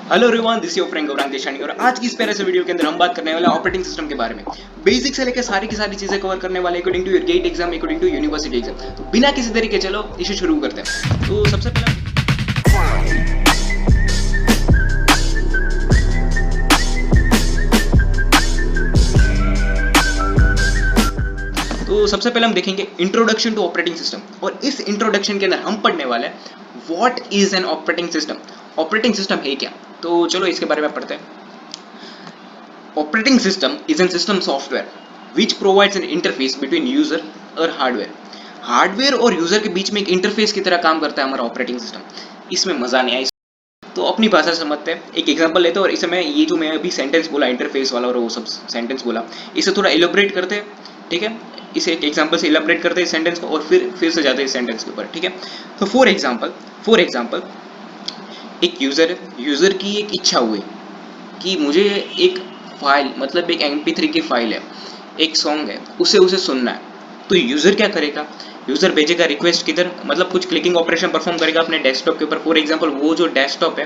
Hello everyone, this is your friend Gaurang Deshani और आज की इस प्यारे से वीडियो के अंदर हम बात करने वाले ऑपरेटिंग सिस्टम के बारे में। बेसिक से लेकर सारी की सारी चीजें कवर करने वाले according to your GATE exam, according to university exam. तो बिना किसी देरी के चलो इसे शुरू करते हैं। तो सबसे पहले हम देखेंगे इंट्रोडक्शन टू ऑपरेटिंग सिस्टम और इस इंट्रोडक्शन के अंदर हम पढ़ने वाले हैं what is an operating system. Operating system है क्या, तो चलो इसके बारे में पढ़ते हैं। Operating system is a system software which provides an interface between user और हार्डवेयर। हार्डवेयर और यूजर के बीच में एक इंटरफेस की तरह काम करता है हमारा ऑपरेटिंग सिस्टम। इसमें मजा नहीं आया तो अपनी भाषा समझते हैं, एक एग्जांपल लेते हैं और इसमें ये जो मैं अभी सेंटेंस बोला इंटरफेस वाला और वो सब सेंटेंस बोला, इसे थोड़ा एलोबरेट करते हैं। ठीक है, इसे एक एग्जांपल से एलोबरेट करते हैं सेंटेंस को और फिर से जाते हैं सेंटेंस के ऊपर। ठीक है, तो फॉर एग्जांपल एक यूजर की एक इच्छा हुई कि मुझे एक फाइल, मतलब एक MP3 की फाइल है, एक सॉन्ग है, उसे सुनना है। तो यूजर क्या करेगा, यूजर भेजेगा रिक्वेस्ट किधर, मतलब कुछ क्लिकिंग ऑपरेशन परफॉर्म करेगा अपने डेस्कटॉप के ऊपर। फॉर एग्जांपल वो जो डेस्कटॉप है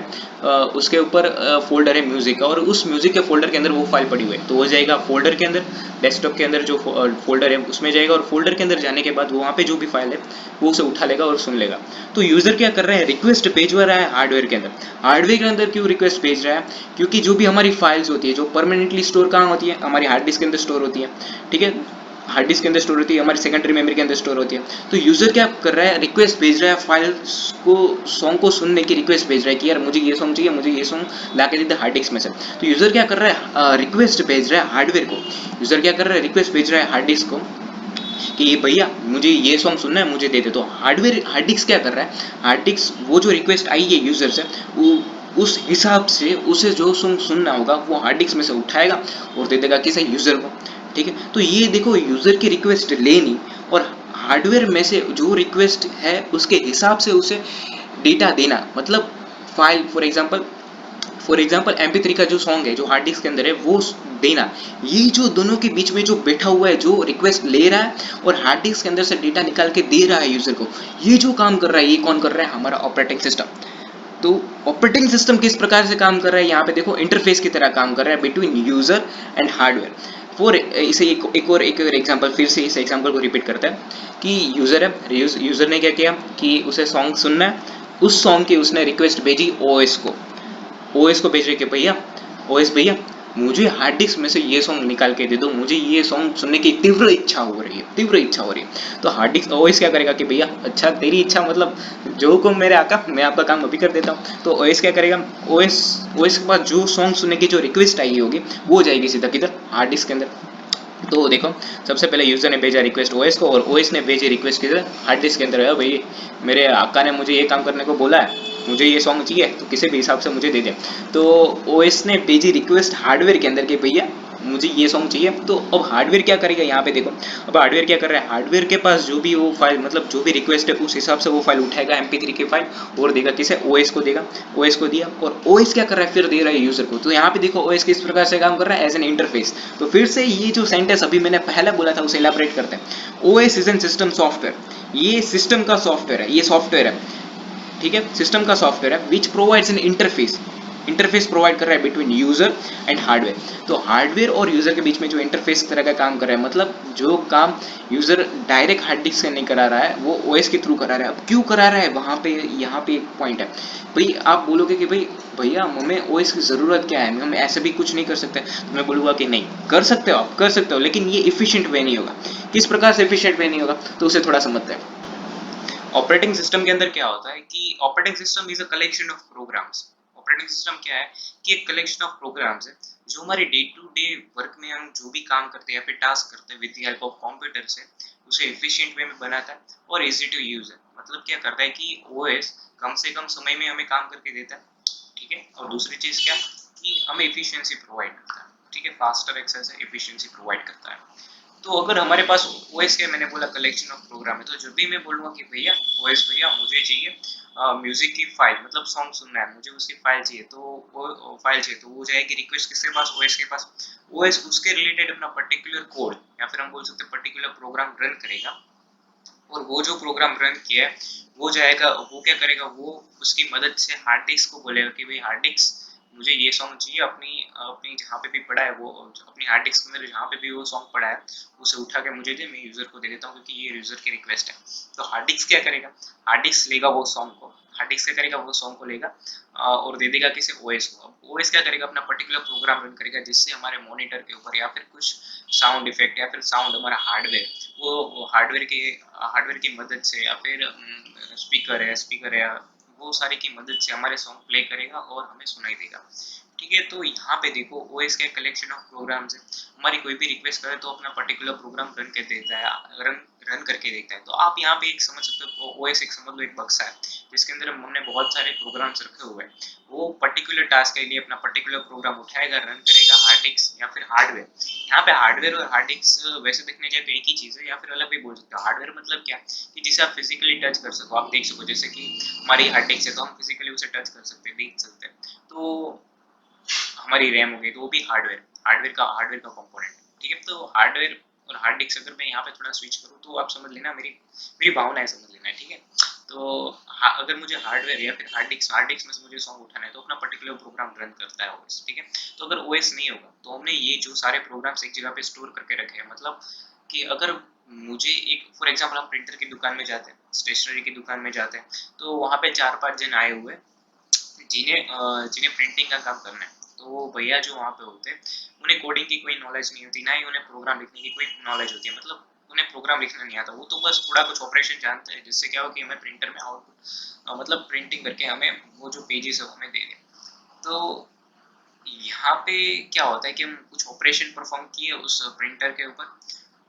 उसके ऊपर फोल्डर है म्यूजिक का और उस म्यूजिक के फोल्डर के अंदर वो फाइल पड़ी हुई है, तो वो जाएगा फोल्डर के अंदर, डेस्कटॉप के अंदर जो फोल्डर है उसमें जाएगा और फोल्डर के अंदर जाने के बाद वहाँ पे जो भी फाइल है वो उसे उठा लेगा और सुन लेगा। तो यूजर क्या कर रहा है, रिक्वेस्ट भेज रहा है हार्डवेयर के अंदर। हार्डवेयर के अंदर क्यों रिक्वेस्ट भेज रहा है, क्योंकि जो भी हमारी फाइल्स होती है जो परमानेंटली स्टोर कहाँ होती है, हमारी हार्ड डिस्क के अंदर स्टोर होती है। ठीक है, हार्ड डिस्क के अंदर स्टोर होती है, हमारी सेकेंडरी मेमोरी के अंदर स्टोर होती है। तो यूजर क्या कर रहा है, रिक्वेस्ट भेज रहा है फाइल्स को, सॉन्ग को सुनने की रिक्वेस्ट भेज रहा है कि यार मुझे ये सॉन्ग चाहिए, मुझे ये सॉन्ग ला के देते हार्ड डिस्क में से। तो यूजर क्या कर रहा है, रिक्वेस्ट भेज रहा है हार्डवेयर को। यूजर क्या कर रहा है, रिक्वेस्ट भेज रहा है हार्ड डिस्क को कि भैया मुझे ये सॉन्ग सुनना है, मुझे दे दे। तो हार्डवेयर हार्ड डिस्क क्या कर रहा है, हार्ड डिस्क वो जो रिक्वेस्ट आई है यूजर से, वो उस हिसाब से उसे जो सॉन्ग सुनना होगा वो हार्ड डिस्क में से उठाएगा और दे देगा किसी यूजर को। ठीक है, तो ये देखो यूजर की रिक्वेस्ट लेनी और हार्डवेयर में से जो रिक्वेस्ट है उसके हिसाब से उसे डेटा देना, मतलब फाइल फॉर एग्जाम्पल MP3 का जो सॉन्ग है जो हार्ड डिस्क के अंदर है वो देना। ये जो दोनों के बीच में जो बैठा हुआ है, जो रिक्वेस्ट ले रहा है और हार्ड डिस्क के अंदर से डेटा निकाल के दे रहा है यूजर को, ये जो काम कर रहा है ये कौन कर रहा है, हमारा ऑपरेटिंग सिस्टम। तो ऑपरेटिंग सिस्टम किस प्रकार से काम कर रहा है, यहाँ पे देखो इंटरफेस की तरह काम कर रहा है between user and hardware. For इसे एक और एग्जांपल, फिर से इस एग्जांपल को रिपीट करते हैं कि यूजर है, यूजर ने क्या किया कि उसे सॉन्ग सुनना है, उस सॉन्ग की उसने रिक्वेस्ट भेजी ओएस को। ओएस को भेज रहे कि भैया, ओएस भैया मुझे हार्ड डिस्क में से ये सॉन्ग निकाल के दे दो, मुझे ये सॉन्ग सुनने की तीव्र इच्छा हो रही है, तीव्र इच्छा हो रही है। तो हार्ड डिस्क ओएस क्या करेगा कि भैया अच्छा तेरी इच्छा, मतलब जो को मेरे आका, मैं आपका काम अभी कर देता हूँ। तो ओएस क्या करेगा, ओएस ओएस के बाद जो सॉन्ग सुनने की जो रिक्वेस्ट आई होगी वो जाएगी सीधा किधर, हार्ड डिस्क के अंदर। तो देखो सबसे पहले यूजर ने भेजा रिक्वेस्ट ओएस को और ओएस ने भेजी रिक्वेस्ट किधर, हार्ड डिस्क के अंदर है। भाई मेरे आका ने मुझे ये काम करने को बोला है, मुझे ये सॉन्ग चाहिए तो किसी भी हिसाब से मुझे दे दे। तो ओएस ने भेजी रिक्वेस्ट हार्डवेयर के अंदर कि भैया मुझे ये सॉन्ग चाहिए। तो अब हार्डवेयर क्या करेगा, यहाँ पे देखो अब हार्डवेयर क्या कर रहा है, हार्डवेयर के पास जो भी वो फाइल, मतलब जो भी रिक्वेस्ट है उस हिसाब से वो फाइल उठाएगा MP3 की फाइल और देगा किसे, ओएस को देगा। ओएस को दिया और ओएस क्या कर रहा है, फिर दे रहा है यूजर को। तो यहाँ पे देखो ओएस किस प्रकार से काम कर रहा है, एज एन इंटरफेस। तो फिर से ये जो सेंटेंस अभी मैंने पहले बोला था उसे एलाबरेट करते हैं। OS is an system software, ये सिस्टम का सॉफ्टवेयर है, ये सॉफ्टवेयर है। ठीक है, सिस्टम का सॉफ्टवेयर है which provides N interface, interface provide कर रहा है बिटवीन यूजर एंड हार्डवेयर। तो हार्डवेयर और यूजर के बीच में जो इंटरफेस तरह का काम कर रहा है, मतलब जो काम यूजर डायरेक्ट हार्ड डिस्क से नहीं करा रहा है वो ओएस के थ्रू करा रहा है। अब क्यों करा रहा है, वहां पे यहाँ पे एक पॉइंट है। भाई आप बोलोगे कि भाई भैया हमें ओएस की जरूरत क्या है, हम ऐसे भी कुछ नहीं कर सकते। तो मैं बोलूंगा कि नहीं कर सकते हो, आप कर सकते हो, लेकिन ये इफिशिएंट वे नहीं होगा। किस प्रकार से इफिशिएंट वे नहीं होगा, तो उसे थोड़ा समझते हैं। ऑपरेटिंग सिस्टम के अंदर क्या होता है कि operating system is a collection of programs. Operating system क्या है कि एक कलेक्शन ऑफ प्रोग्राम्स है जो हमारे डे टू डे वर्क में हम जो भी काम करते हैं या फिर टास्क करते हैं with the help of computer से उसे एफिशिएंट वे में बनाता है और इजी टू यूज है। मतलब क्या करता है कि ओएस कम से कम समय में हमें काम करके देता है। ठीक है, और दूसरी चीज क्या कि हमें एफिशिएंसी प्रोवाइड करता है। ठीक है, फास्टर एक्सेस है, एफिशिएंसी प्रोवाइड करता है। तो अगर हमारे पास ओएस के, मैंने बोला कलेक्शन ऑफ प्रोग्राम है, तो जब भी मैं बोलूंगा कि भैया ओएस भैया मुझे चाहिए म्यूजिक की फाइल, मतलब सॉन्ग सुनना है मुझे, उसकी फाइल चाहिए, तो वो फाइल चाहिए तो वो जाएगी रिक्वेस्ट किसके पास, ओएस के पास। ओएस उसके रिलेटेड अपना पर्टिकुलर कोड या फिर हम बोल सकते हैं पर्टिकुलर प्रोग्राम रन करेगा और वो जो प्रोग्राम रन किया है वो जाएगा, वो क्या करेगा, वो उसकी मदद से हार्ड डिस्क को बोलेगा कि भाई हार्ड डिस्क मुझे ये सॉन्ग चाहिए, अपनी अपनी जहाँ पे भी पड़ा है वो, अपनी हार्ड डिस्क के अंदर जहाँ पे भी वो सॉन्ग पड़ा है उसे उठा के मुझे दे, मैं यूजर को दे देता हूँ क्योंकि ये यूजर की रिक्वेस्ट है। तो हार्ड डिस्क क्या करेगा, हार्ड डिस्क लेगा वो सॉन्ग को, हार्ड डिस्क क्या करेगा, वो सॉन्ग को लेगा और दे देगा किसी ओएस को। अब ओएस क्या करेगा, अपना पर्टिकुलर प्रोग्राम रन करेगा जिससे हमारे मॉनिटर के ऊपर या फिर कुछ साउंड इफेक्ट या फिर साउंड हमारा हार्डवेयर, वो हार्डवेयर की मदद से या फिर स्पीकर है, वो सारे की मदद से हमारे सॉन्ग प्ले करेगा और हमें सुनाई देगा। ठीक है, तो यहाँ पे देखो ओएस का कलेक्शन ऑफ प्रोग्राम्स है, हमारी कोई भी रिक्वेस्ट करे तो अपना पर्टिकुलर प्रोग्राम रन कर देता है, रन करके देखता है। तो आप यहाँ पे एक समझ सकते हो ओएस एक समझ लो एक बक्सा है जिसके अंदर हमने बहुत सारे प्रोग्राम्स रखे हुए हैं। वो पर्टिकुलर टास्क के लिए अपना पर्टिकुलर प्रोग्राम उठाएगा, रन करेगा हार्ड डिस्क या फिर हार्डवेयर। यहाँ पे हार्डवेयर और हार्ड डिस्क वैसे देखने जाए तो एक ही चीज है या फिर अलग भी बोल सकते हो। हार्डवेयर मतलब क्या, कि जिसे आप फिजिकली टच कर सको, आप देख सको, जैसे कि हमारी हार्ड डिस्क है तो हम फिजिकली उसे टच कर सकते हैं, देख सकते हैं। तो हमारी रैम हो गई तो वो भी हार्डवेयर का कंपोनेंट है। ठीक है, तो हार्डवेयर और हार्ड डिस्क अगर मैं यहाँ पे थोड़ा स्विच करूँ तो आप समझ लेना, मेरी मेरी भावनाएं समझ लेना। ठीक है, तो अगर मुझे हार्डवेयर या फिर हार्ड डिस्क में से मुझे सॉन्ग उठाना है तो अपना पर्टिकुलर प्रोग्राम रन करता है ओएस। ठीक है, तो अगर ओएस नहीं होगा तो हमने ये जो सारे प्रोग्राम्स एक जगह पे स्टोर करके रखे हैं, मतलब कि अगर मुझे एक फॉर एग्जांपल हम प्रिंटर की दुकान में जाते हैं, स्टेशनरी की दुकान में जाते हैं, तो वहाँ पे 4-5 जन आए हुए जिन्हें प्रिंटिंग का काम करना है। तो वो भैया जो वहाँ पे होते हैं उन्हें कोडिंग की कोई नॉलेज नहीं होती, ना ही उन्हें प्रोग्राम लिखने की कोई नॉलेज होती है, मतलब उन्हें प्रोग्राम लिखना नहीं आता। वो तो बस थोड़ा कुछ ऑपरेशन जानते हैं जिससे क्या हो कि हमें प्रिंटर में आउटपुट मतलब प्रिंटिंग करके हमें वो जो पेजेस है वो हमें दे दें। तो यहाँ पे क्या होता है कि हम कुछ ऑपरेशन परफॉर्म किए उस प्रिंटर के ऊपर,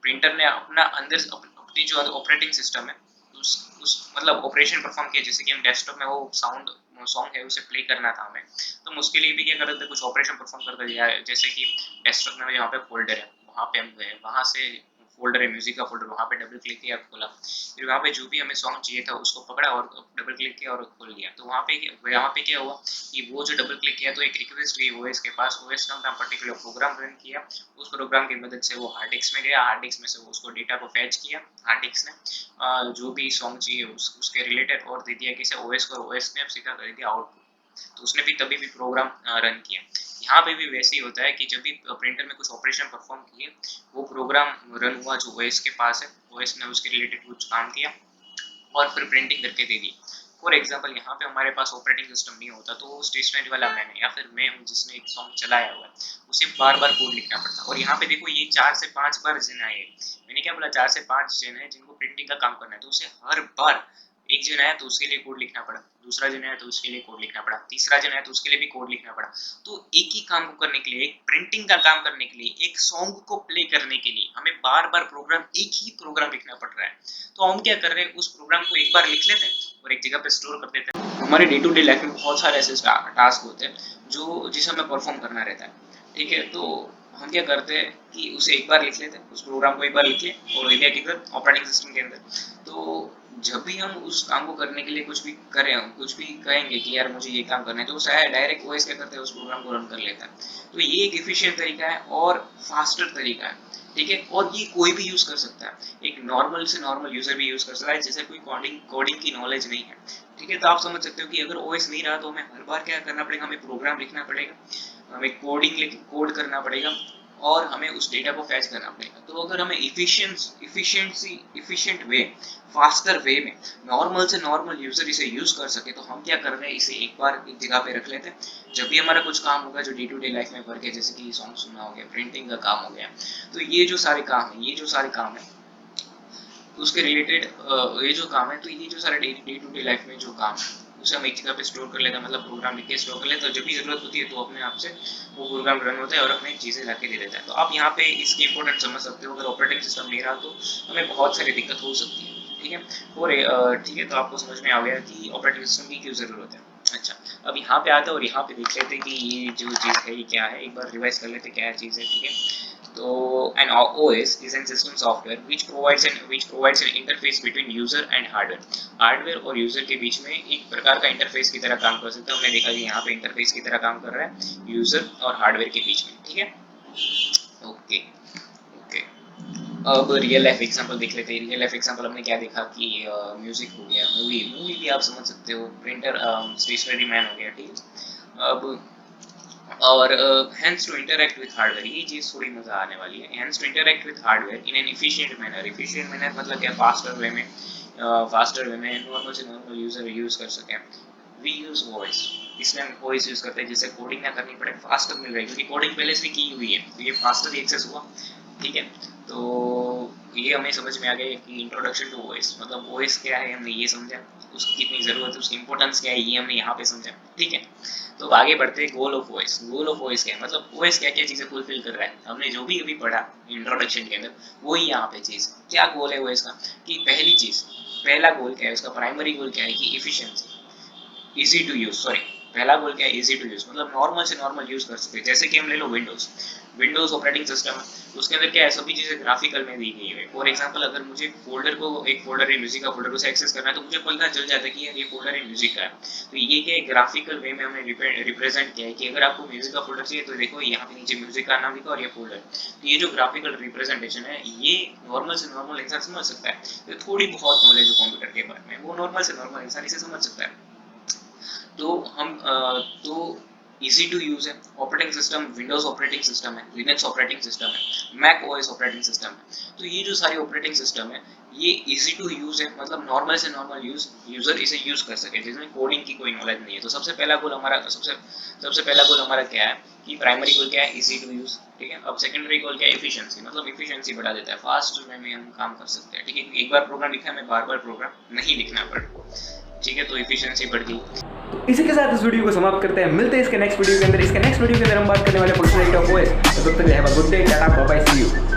प्रिंटर ने अपना अंदर अपनी जो ऑपरेटिंग सिस्टम है उस मतलब ऑपरेशन परफॉर्म किया, जैसे कि हम डेस्कटॉप में वो साउंड सॉन्ग है उसे प्ले करना था हमें, तो हम उसके लिए भी क्या कर रहे थे, कुछ ऑपरेशन परफॉर्म करते दिया है। जैसे कि डेस्कटॉप में यहाँ पे फोल्डर है, वहाँ पे हम गए, वहाँ से फोल्डर है म्यूजिक का फोल्डर, वहाँ पे डबल क्लिक किया, खोला, फिर वहाँ पे जो भी हमें सॉन्ग चाहिए था उसको पकड़ा और डबल क्लिक किया और खोल लिया। तो वहाँ पे क्या हुआ कि वो जो डबल क्लिक किया तो एक रिक्वेस्ट गई ओएस के पास, ओएस ने अपना पर्टिकुलर प्रोग्राम रन किया, उस प्रोग्राम की मदद से वो हार्ड डिस्क में गया, हार्ड डिस्क में से वो उसको डेटा को फैच किया, हार्ड डिस्क ने जो भी सॉन्ग चाहिए उसके रिलेटेड और दे दिया किसे, ओएस को, ओएस ने सीधा कर दिया आउटपुट। तो उसने भी तभी भी प्रोग्राम रन किया। यहाँ पे भी वैसे ही होता है कि जब भी प्रिंटर में कुछ ऑपरेशन परफॉर्म किए, वो प्रोग्राम रन हुआ जो ओएस के पास है, ओएस ने उसके रिलेटेड कुछ काम किया और फिर प्रिंटिंग करके दे दी। फॉर एग्जाम्पल यहाँ पे हमारे पास ऑपरेटिंग सिस्टम नहीं होता तो स्टेशनरी वाला मैंने या फिर मैं हूँ जिसने एक सॉन्ग चलाया हुआ है, उसे बार बार कोड लिखना पड़ता। और यहाँ पे देखो ये 4 से 5 बार जिन आए, मैंने क्या बोला, 4 से 5 जन है जिनको प्रिंटिंग का काम करना है, तो उसे हर बार एक जन आया तो उसके लिए कोड लिखना पड़ा, दूसरा जन आया तो उसके लिए कोड लिखना पड़ा, तीसरा जन आया तो उसके लिए भी कोड लिखना पड़ा। तो एक ही काम को करने के लिए, एक प्रिंटिंग का काम करने के लिए, एक सॉन्ग को प्ले करने के लिए हमें बार बार एक ही प्रोग्राम लिखना पड़ रहा है। तो हम क्या कर रहे हैं, उस प्रोग्राम को एक बार लिख लेते हैं और एक जगह पे स्टोर कर देते हैं। हमारे डे टू डे लाइफ में बहुत सारे ऐसे टास्क होते हैं जो जिसे हमें परफॉर्म करना रहता है। ठीक है, तो हम क्या करते हैं कि उसे एक बार लिख लेते हैं, उस प्रोग्राम को एक बार लिख लें और इंडिया के अंदर ऑपरेटिंग सिस्टम के अंदर। तो जब भी हम उस काम को करने के लिए कुछ भी करें, कुछ भी कहेंगे कि यार मुझे ये काम करना है, तो शायद डायरेक्ट ओएस क्या करते हैं, उस प्रोग्राम को रन कर लेता है। तो ये एक एफिशिएंट तरीका है और फास्टर तरीका है। ठीक है, और ये कोई भी यूज कर सकता है, एक नॉर्मल से नॉर्मल यूजर भी यूज कर सकता है जैसे कोई कोडिंग की नॉलेज नहीं है। ठीक है, तो आप समझ सकते हो कि अगर ओएस नहीं रहा तो हमें हर बार क्या करना पड़ेगा, हमें प्रोग्राम लिखना पड़ेगा, हमें कोड करना पड़ेगा और हमें उस डेटा को फैच करना पड़ेगा। तो अगर हमें इफिशिएंट वे, फास्टर वे में नॉर्मल से नॉर्मल यूजर इसे यूज कर सके, तो हम क्या कर रहे हैं, इसे एक बार एक जगह पे रख लेते हैं। जब भी हमारा कुछ काम होगा जो डे टू डे लाइफ में वर्क है, जैसे कि सॉन्ग सुनना हो गया, प्रिंटिंग का काम हो गया, तो ये जो सारे काम है उसके रिलेटेड ये जो काम है, तो ये जो सारे डे टू डे लाइफ में जो काम है उसे हम एक जगह पे स्टोर कर लेते हैं, मतलब प्रोग्राम लिख के स्टोर कर लेते हैं। जब भी जरूरत होती है तो अपने आप से वो प्रोग्राम रन होता है और हमें चीजें ला के दे देता है। तो आप यहाँ पे इसकी इंपॉर्टेंट समझ सकते हो, अगर ऑपरेटिंग सिस्टम नहीं रहा तो हमें बहुत सारी दिक्कत हो सकती है। ठीक है, और ठीक है, तो आपको समझ में आ गया कि ऑपरेटिंग सिस्टम की क्यों जरूरत है। अच्छा, अब यहाँ पे आते हैं और यहाँ पे देख लेते हैं कि ये जो चीज़ है ये क्या है, एक बार रिवाइज कर लेते हैं क्या चीज़ है। ठीक है, तो an OS is an system software which provides an interface between user and hardware। Hardware और यूजर के बीच में एक प्रकार का इंटरफेस की तरह काम कर सकता है। हमने देखा कि यहाँ पे इंटरफेस की तरह काम कर रहा है यूजर और हार्डवेयर के बीच में। ठीक है, ओके ओके। अब रियल लाइफ एग्जांपल देख लेते हैं। रियल लाइफ एग्जांपल हमने क्या देखा कि म्यूजिक हो गया, मूवी मूवी भी आप समझ सकते हो, प्रिंटर स्टेशनरी मैन हो गया। ठीक है, अब और has to interact with hardware, ये चीज़ थोड़ी मज़ा आने वाली है। Has to interact with hardware in an efficient manner. Efficient manner मतलब क्या, फास्टर वे में, नॉर्मल से नॉर्मल यूज़र यूज़ कर सकें। वी यूज़ वॉइस, इसलिए हम वॉइस यूज़ करते हैं जिससे कोडिंग ना करनी पड़े, फास्टर मिल रहा है क्योंकि कोडिंग पहले से की हुई है तो ये फास्टर एक्सेस हुआ। ठीक है, तो ये हमें समझ में आ गया कि इंट्रोडक्शन टू वॉइस मतलब वॉइस क्या है हमने ये समझा, उसकी कितनी ज़रूरत है, उसकी इंपॉर्टेंस क्या है ये हमने यहाँ पे समझा। ठीक है, तो आगे बढ़ते हैं goal of voice. Goal of voice क्या है, मतलब वॉइस क्या क्या चीज़ें फुलफिल कर रहा है, हमने जो भी अभी पढ़ा इंट्रोडक्शन के अंदर वही यहाँ पे चीज़ क्या गोल है वॉइस का, कि पहली चीज़, पहला गोल क्या है उसका, प्राइमरी गोल क्या है कि efficiency, easy to use, sorry पहला गोल क्या है, इजी टू यूज मतलब नॉर्मल से नॉर्मल यूज कर सकते हैं। जैसे कि हम ले लो विंडोज ऑपरेटिंग सिस्टम है, उसके अंदर क्या है, सभी चीजें ग्राफिकल में दी गई है। फॉर एग्जांपल अगर मुझे एक फोल्डर है म्यूजिक का फोल्डर को एक्सेस करना है तो मुझे पता चल जाता है कि यार ये फोल्डर है म्यूजिक का है। तो ये क्या है, ग्राफिकल वे में हमने रिप्रेजेंट किया है कि अगर आपको म्यूजिक का फोल्डर चाहिए तो देखो यहाँ पे नीचे म्यूजिक का नाम लिखा और ये फोल्डर। तो ये जो ग्राफिकल रिप्रेजेंटेशन है ये नॉर्मल से नॉर्मल इंसान समझ सकता है। तो थोड़ी बहुत नॉलेज है कंप्यूटर के बारे में वो नॉर्मल से नॉर्मल इंसान इसे समझ सकता है। तो हम तो इजी टू यूज है, operating system Windows operating system है, लिनक्स ऑपरेटिंग सिस्टम है, मैक ओएस ऑपरेटिंग सिस्टम है। तो ये जो सारे ऑपरेटिंग सिस्टम है ये इजी टू यूज है, मतलब नॉर्मल से नॉर्मल यूजर इसे यूज कर सके जिसमें कोडिंग की कोई नॉलेज नहीं है। तो सबसे पहला गोल हमारा क्या है कि प्राइमरी गोल क्या है, इजी टू यूज। ठीक है, अब सेकेंडरी गोल क्या है, एफिशिएंसी, मतलब एफिशिएंसी बढ़ा देता है, फास्ट वे में हम काम कर सकते हैं। ठीक है, एक बार प्रोग्राम लिखा है हमें बार बार प्रोग्राम नहीं लिखना पड़े। ठीक है, तो एफिशिएंसी बढ़ गई। तो इसी के साथ इस वीडियो को समाप्त करते हैं, मिलते हैं इसके नेक्स्ट वीडियो के अंदर। इसके नेक्स्ट वीडियो के अंदर हम बात करने वाले फंक्शनैलिटी ऑफ ओएस। तो तब तक have a good day, tata, bye bye, see you.